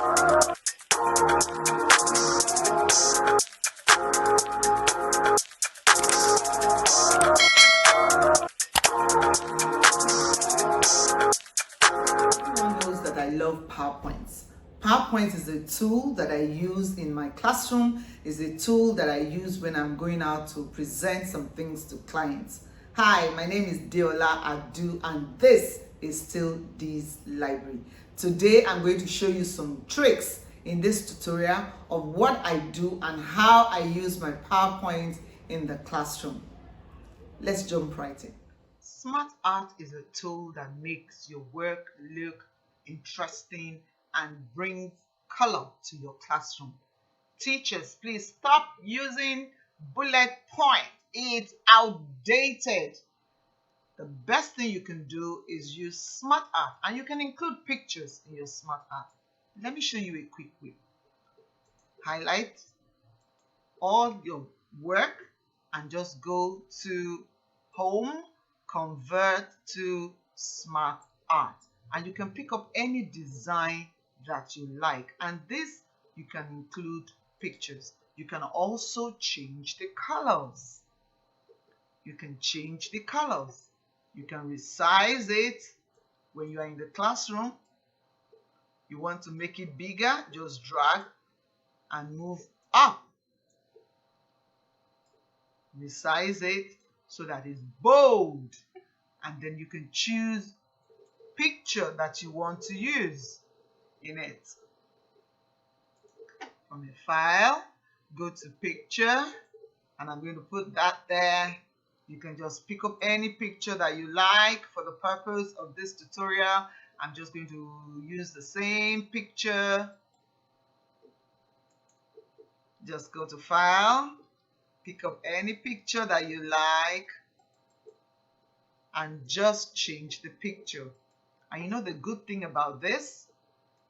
Everyone knows that I love PowerPoints. PowerPoint is a tool that I use in my classroom, is a tool that I use when I'm going out to present some things to clients. Hi, my name is Deola Adu and this is Still D's Library. Today I'm going to show you some tricks in this tutorial of what I do and how I use my PowerPoint in the classroom. Let's jump right in. Smart art is a tool that makes your work look interesting and brings color to your classroom. Teachers, please stop using bullet point. It's outdated. The best thing you can do is use smart art, and you can include pictures in your smart art. Let me show you a quick way. Highlight all your work and just go to home, convert to smart art, and you can pick up any design that you like, and this you can include pictures. You can also change the colors. You can change the colors. You can resize it when you are in the classroom. You want to make it bigger, just drag and move up. Resize it so that it's bold, and then you can choose picture that you want to use in it. From a file, go to picture, and I'm going to put that there. You can just pick up any picture that you like. For the purpose of this tutorial, I'm just going to use the same picture. Just go to file, pick up any picture that you like, and just change the picture. And you know the good thing about this,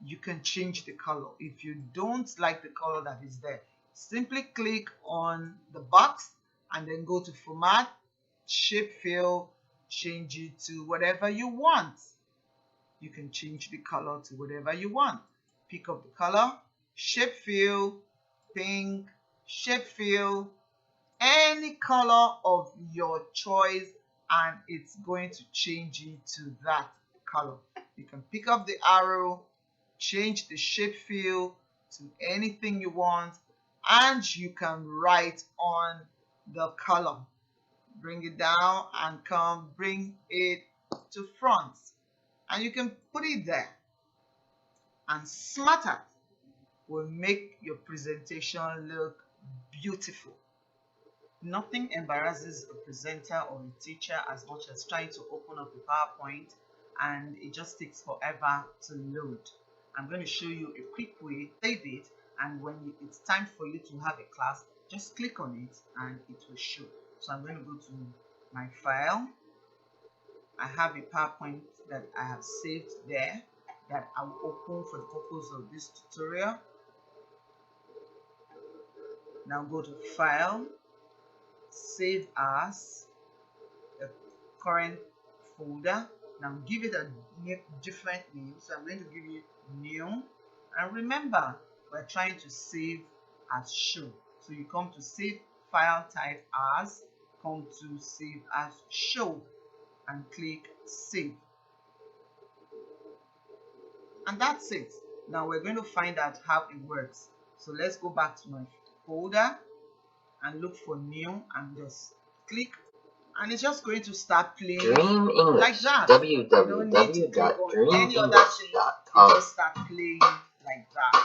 you can change the color. If you don't like the color that is there, simply click on the box and then go to format, shape fill, change it to whatever you want. You can change the color to whatever you want. Pick up the color, shape fill, pink, shape fill, any color of your choice, and it's going to change it to that color. You can pick up the arrow, change the shape fill to anything you want, and you can write on the color. Bring it down and bring it to front, and you can put it there. And Smart Art will make your presentation look beautiful. Nothing embarrasses a presenter or a teacher as much as trying to open up a PowerPoint and it just takes forever to load. I'm going to show you a quick way. Save it, and when it's time for you to have a class, just click on it and it will show. So I'm going to go to my file. I have a PowerPoint that I have saved there that I will open for the purpose of this tutorial. Now go to File, Save As, the current folder. Now give it a different name. So I'm going to give it New. And remember, we're trying to save as show. So you come to Save File Type As, come to Save as Show, and click Save. And that's it. Now we're going to find out how it works. So let's go back to my folder and look for New and just click, and it's just going to start playing like that. www.dreamenglish.com. It just start playing like that.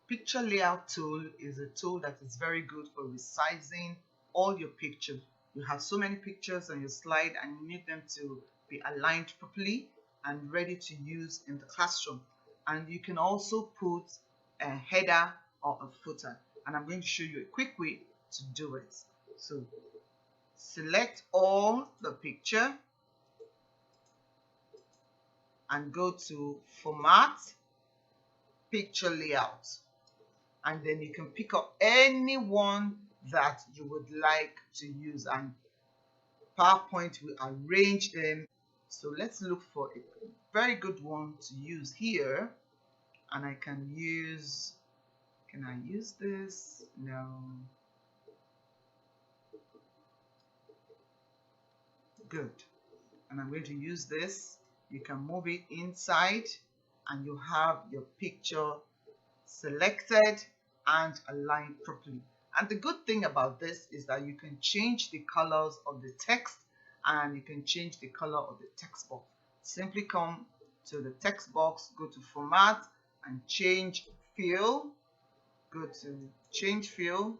Picture layout tool is a tool that is very good for resizing all your pictures. You have so many pictures on your slide and you need them to be aligned properly and ready to use in the classroom. And you can also put a header or a footer, and I'm going to show you a quick way to do it. So select all the picture and go to Format, Picture Layout, and then you can pick up any one that you would like to use, and PowerPoint will arrange them So let's look for a very good one to use here. And I can use, can I use this? No. Good. And I'm going to use this. You can move it inside and you have your picture selected and aligned properly. And the good thing about this is that you can change the colors of the text and you can change the color of the text box. Simply come to the text box, go to format and change fill. Go to change fill,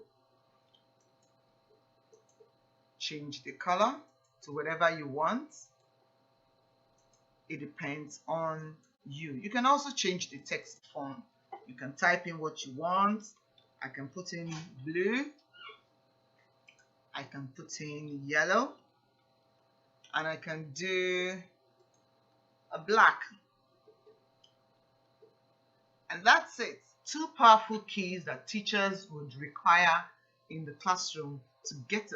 change the color to whatever you want. It depends on you. You can also change the text font. You can type in what you want. I can put in blue. I can put in yellow. And I can do a black. And that's it. Two powerful keys that teachers would require in the classroom to get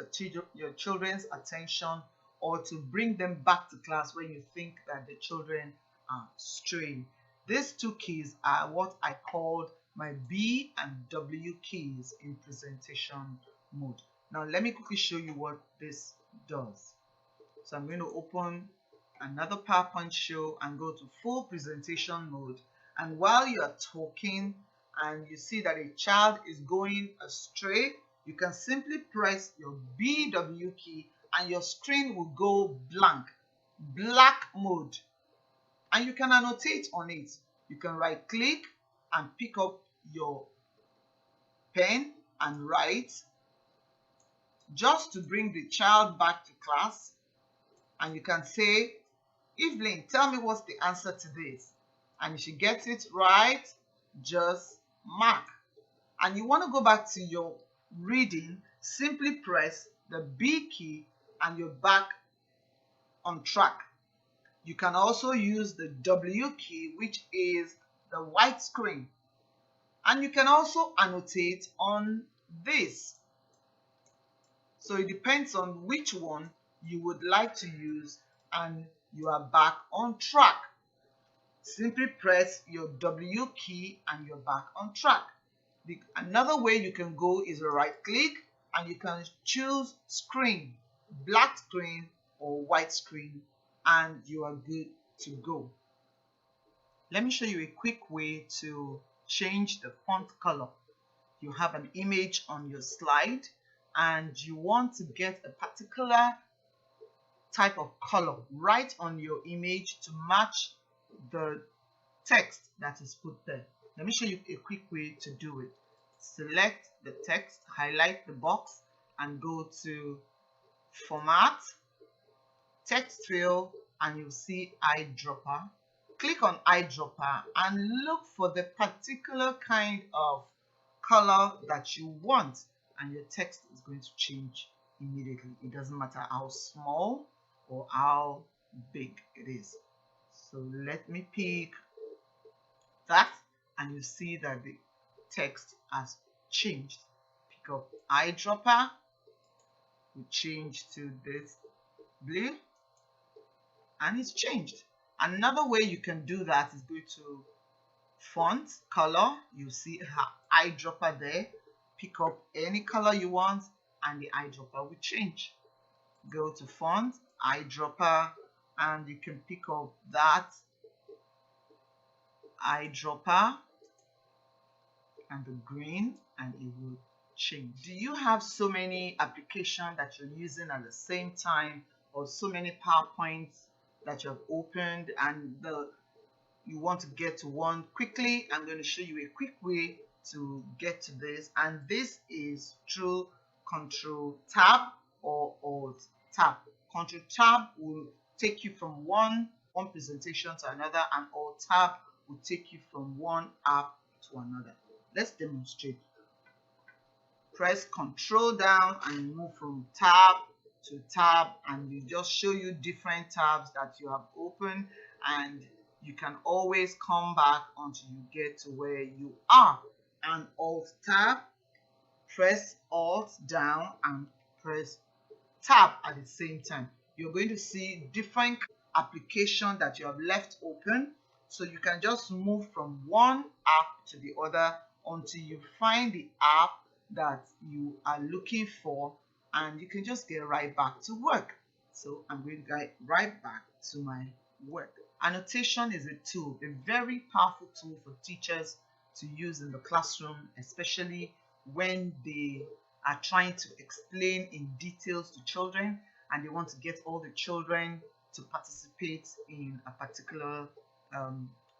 your children's attention or to bring them back to class when you think that the children are straying. These two keys are what I called my B and W keys in presentation mode. Now let me quickly show you what this does. So I'm going to open another PowerPoint show and go to full presentation mode. And while you are talking and you see that a child is going astray, you can simply press your BW key and your screen will go blank, black mode. And you can annotate on it. You can right click and pick up your pen and write just to bring the child back to class. And you can say, Evelyn, tell me what's the answer to this. And if she gets it right, just mark. And you want to go back to your reading, simply press the B key and you're back on track. You can also use the W key, which is the white screen. And you can also annotate on this. So it depends on which one you would like to use and you are back on track. Simply press your W key and you're back on track. Another way you can go is a right click and you can choose screen, black screen or white screen, and you are good to go. Let me show you a quick way to change the font color. You have an image on your slide and you want to get a particular type of color right on your image to match the text that is put there. Let me show you a quick way to do it. Select the text, highlight the box and go to format, text fill, and you'll see eyedropper. Click on eyedropper and look for the particular kind of color that you want and your text is going to change immediately. It doesn't matter how small or how big it is. So let me pick that and you see that the text has changed. Pick up eyedropper, we change to this blue and it's changed. Another way you can do that is go to font color. You see eyedropper there. Pick up any color you want and the eyedropper will change. Go to font, eyedropper, and you can pick up that eyedropper and the green and it will change. Do you have so many applications that you're using at the same time or so many PowerPoints that you have opened and you want to get to one quickly? I'm going to show you a quick way to get to this, and this is through Control Tab or Alt Tab. Control Tab will take you from one presentation to another and Alt Tab will take you from one app to another. Let's demonstrate. Press Control down and move from tab to tab and it just show you different tabs that you have opened and you can always come back until you get to where you are. And Alt Tab, press Alt down and press Tab at the same time. You're going to see different application that you have left open. So you can just move from one app to the other until you find the app that you are looking for, and you can just get right back to work. So I'm going to get right back to my work. Annotation is a tool, a very powerful tool for teachers to use in the classroom, especially when they are trying to explain in details to children and they want to get all the children to participate in a particular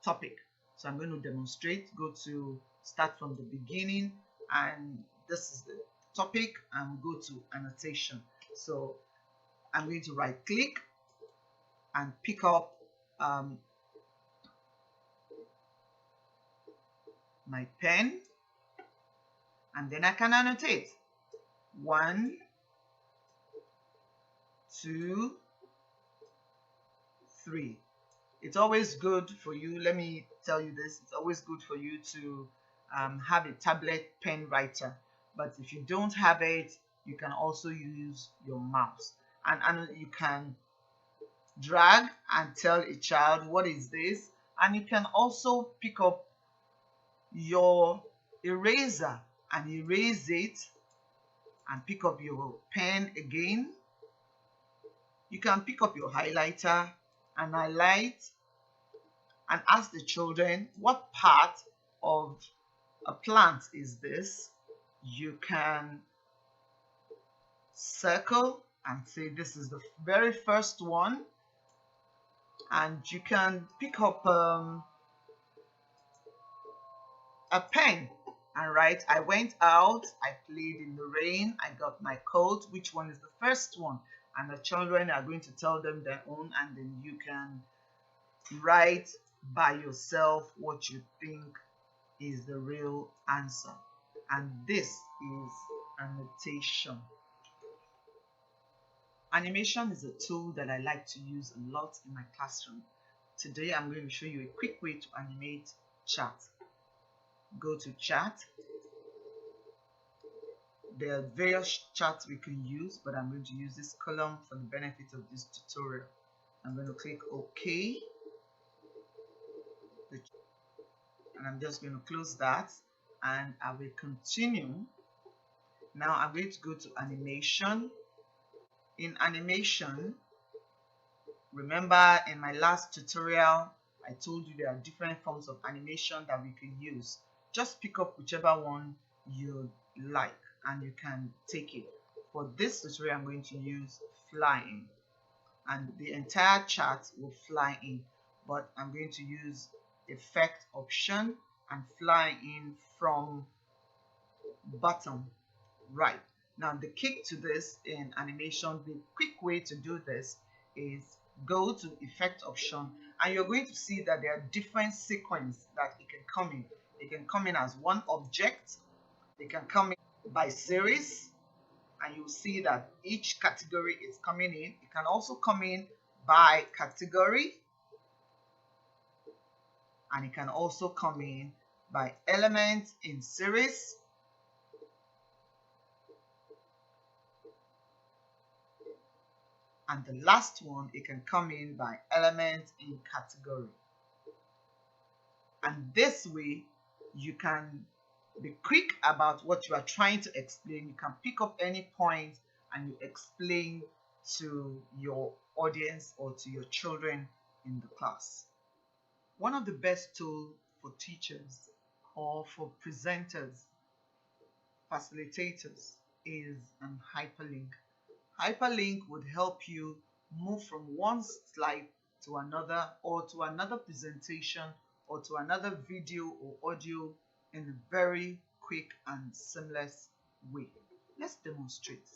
topic. So I'm going to demonstrate, go to start from the beginning, and this is the topic, and go to annotation. So I'm going to right click and pick up my pen, and then I can annotate. 1, 2, 3. It's always good for you, let me tell you this, it's always good for you to have a tablet pen writer. But if you don't have it, you can also use your mouse. And you can drag and tell a child, what is this? And you can also pick up your eraser and erase it, and pick up your pen again. You can pick up your highlighter and highlight, and ask the children, what part of a plant is this? You can circle and say this is the very first one, and you can pick up a pen and write, I went out, I played in the rain, I got my coat, which one is the first one? And the children are going to tell them their own, and then you can write by yourself what you think is the real answer. And this is annotation. Animation is a tool that I like to use a lot in my classroom. Today I'm going to show you a quick way to animate chat. Go to chat. There are various chats we can use, but I'm going to use this column for the benefit of this tutorial. I'm going to click OK, and I'm just going to close that, and I will continue. Now I'm going to go to animation. In animation, remember in my last tutorial I told you there are different forms of animation that we can use. Just pick up whichever one you like and you can take it. For this tutorial I'm going to use flying, and the entire chart will fly in, but I'm going to use effect option and fly in from bottom right. Now the kick to this in animation, the quick way to do this is go to effect option, and you're going to see that there are different sequences that it can come in. It can come in as one object, it can come in by series, and you'll see that each category is coming in. It can also come in by category, and it can also come in by element in series, and the last one, it can come in by element in category. And this way you can be quick about what you are trying to explain. You can pick up any point and you explain to your audience or to your children in the class. One of the best tools for teachers or for presenters, facilitators, is an hyperlink. Hyperlink would help you move from one slide to another, or to another presentation, or to another video or audio in a very quick and seamless way. Let's demonstrate.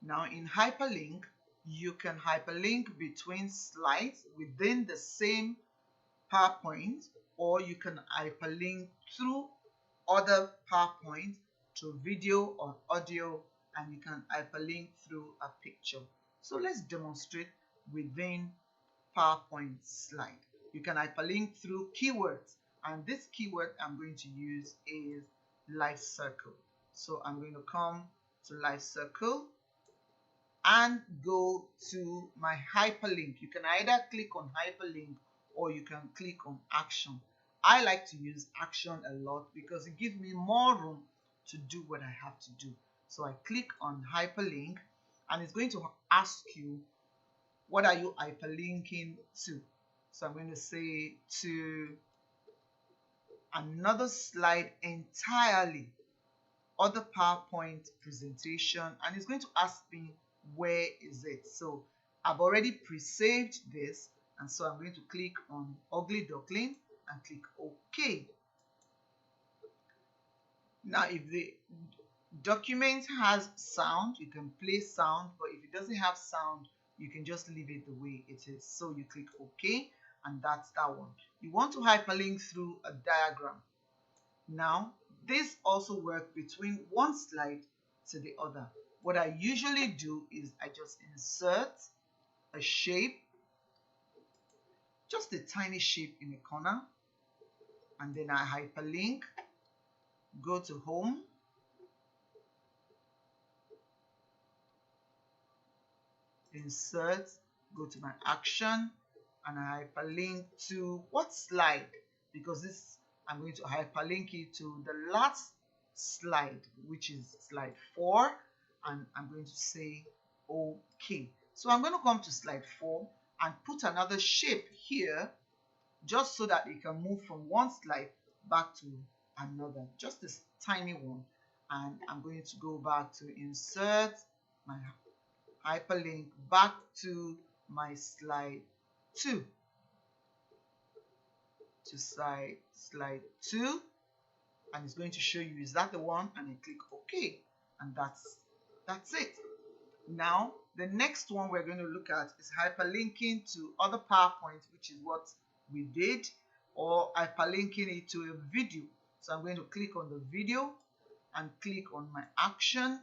Now in hyperlink, you can hyperlink between slides within the same PowerPoint, or you can hyperlink through other PowerPoint to video or audio, and you can hyperlink through a picture. So let's demonstrate within PowerPoint slide. You can hyperlink through keywords, and this keyword I'm going to use is life circle. So I'm going to come to life circle, and go to my hyperlink. You can either click on hyperlink or you can click on action. I like to use action a lot because it gives me more room to do what I have to do. So I click on hyperlink and it's going to ask you, what are you hyperlinking to? So I'm going to say to another slide entirely, other PowerPoint presentation, and it's going to ask me where is it. So I've already pre-saved this, and so I'm going to click on ugly duckling and click OK. Now if the document has sound, you can play sound, but if it doesn't have sound, you can just leave it the way it is. So you click OK, and that's that one. You want to hyperlink through a diagram. Now this also works between one slide to the other. What I usually do is I just insert a shape, just a tiny shape in the corner, and then I hyperlink, go to home, insert, go to my action, and I hyperlink to what slide? Because this, I'm going to hyperlink it to the last slide, which is slide 4, and I'm going to say OK. So I'm going to come to slide 4 and put another shape here, just so that it can move from one slide back to another, just this tiny one. And I'm going to go back to insert my hyperlink back to my slide 2, to slide 2, and it's going to show you, is that the one? And I click OK, and that's it. Now the next one we're going to look at is hyperlinking to other PowerPoint, which is what we did, or hyperlinking it to a video. So I'm going to click on the video and click on my action,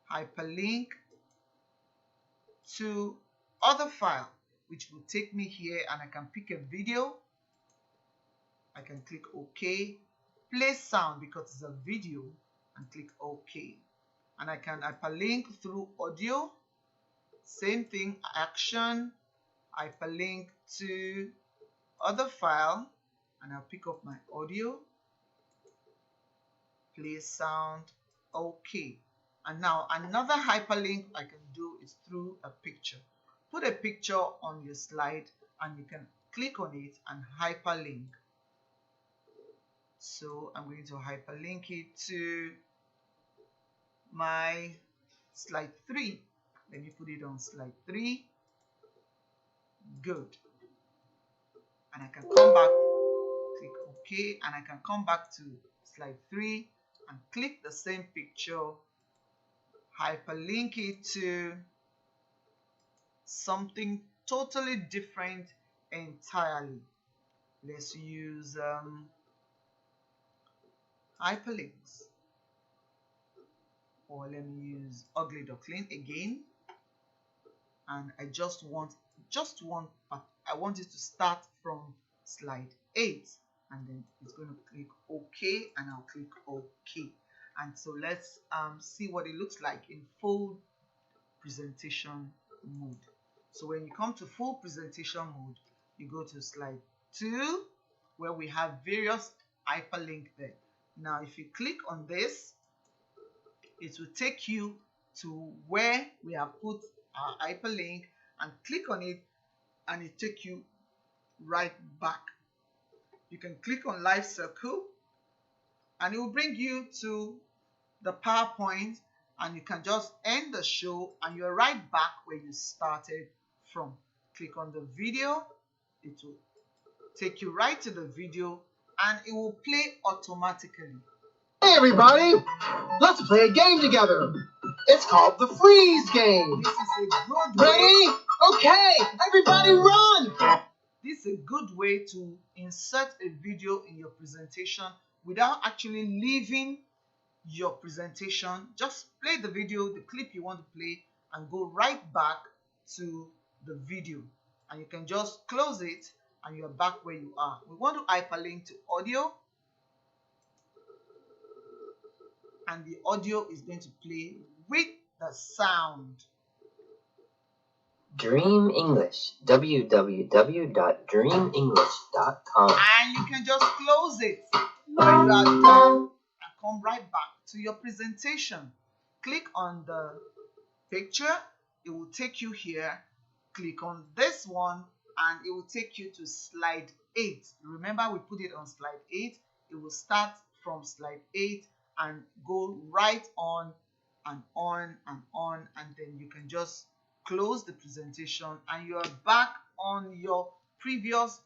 hyperlink to other file, which will take me here, and I can pick a video. I can click OK, play sound because it's a video, and click OK. And I can hyperlink through audio, same thing, action, hyperlink to other file, and I'll pick up my audio, play sound, OK. And now another hyperlink I can do is through a picture. Put a picture on your slide and you can click on it and hyperlink. So I'm going to hyperlink it to my slide 3. Let me put it on slide 3. Good. And I can come back, click OK, and I can come back to slide 3 and click the same picture, hyperlink it to something totally different entirely. Let's use hyperlinks, or let me use ugly duckling again, and I I want it to start from slide 8, and then it's going to click OK, and I'll click OK. And so let's see what it looks like in full presentation mode. So when you come to full presentation mode, you go to slide 2, where we have various hyperlinks there. Now if you click on this, it will take you to where we have put our hyperlink, and click on it and it take you right back. You can click on live circle and it will bring you to the PowerPoint, and you can just end the show and you're right back where you started from. Click on the video, it will take you right to the video and it will play automatically. Hey everybody, let's play a game together. It's called the freeze game. This is a good way. Ready? Okay, everybody run! This is a good way to insert a video in your presentation without actually leaving your presentation. Just play the video, the clip you want to play, and go right back to the video. And you can just close it and you're back where you are. We want to hyperlink to audio, and the audio is going to play with the sound. Dream English, www.dreamenglish.com. And you can just close it when you are done and come right back to your presentation. Click on the picture, it will take you here. Click on this one and it will take you to slide 8. Remember, we put it on slide 8. It will start from slide 8 and go right on and on and on, and then you can just close the presentation and you are back on your previous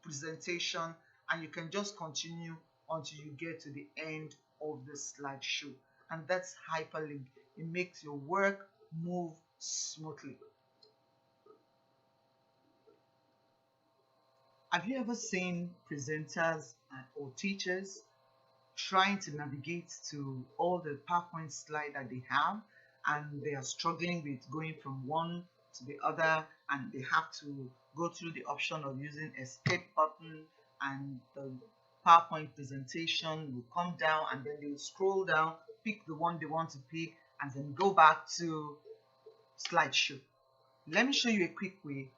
presentation, and you can just continue until you get to the end of the slideshow. And that's hyperlink. It makes your work move smoothly. Have you ever seen presenters or teachers trying to navigate to all the PowerPoint slide that they have, and they are struggling with going from one to the other, and they have to go through the option of using escape button, and the PowerPoint presentation will come down, and then they will scroll down, pick the one they want to pick, and then go back to slideshow. Let me show you a quick way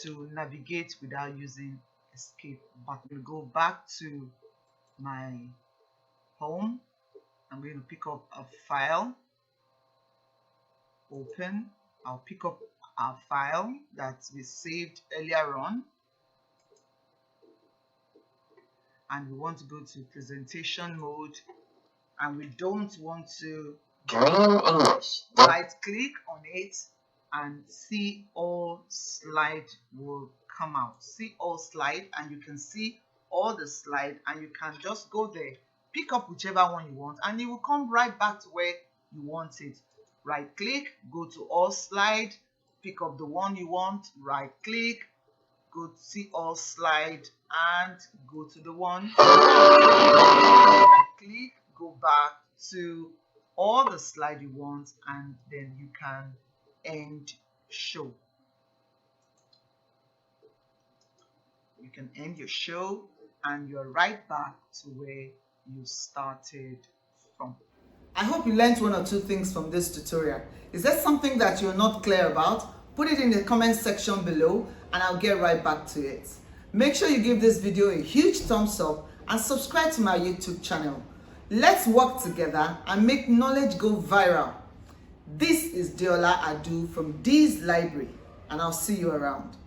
to navigate without using escape button. We'll go back to my home. I'm going to pick up a file, open. I'll pick up our file that we saved earlier on, and we want to go to presentation mode, and we don't want to Dream English. right click on it, and see all slide will come out. See all slide, and you can see all the slide, and you can just go there, pick up whichever one you want, and it will come right back to where you want it. Right click, go to all slide, pick up the one you want, right click, go to see all slide, and go to the one. Right click, go back to all the slide you want, and then you can end show. You can end your show, and you're right back to where you started from. I hope you learned one or two things from this tutorial. Is there something that you're not clear about? Put it in the comment section below and I'll get right back to it. Make sure you give this video a huge thumbs up and subscribe to my YouTube channel. Let's work together and make knowledge go viral. This is Deola Adu from Dee's Library, and I'll see you around.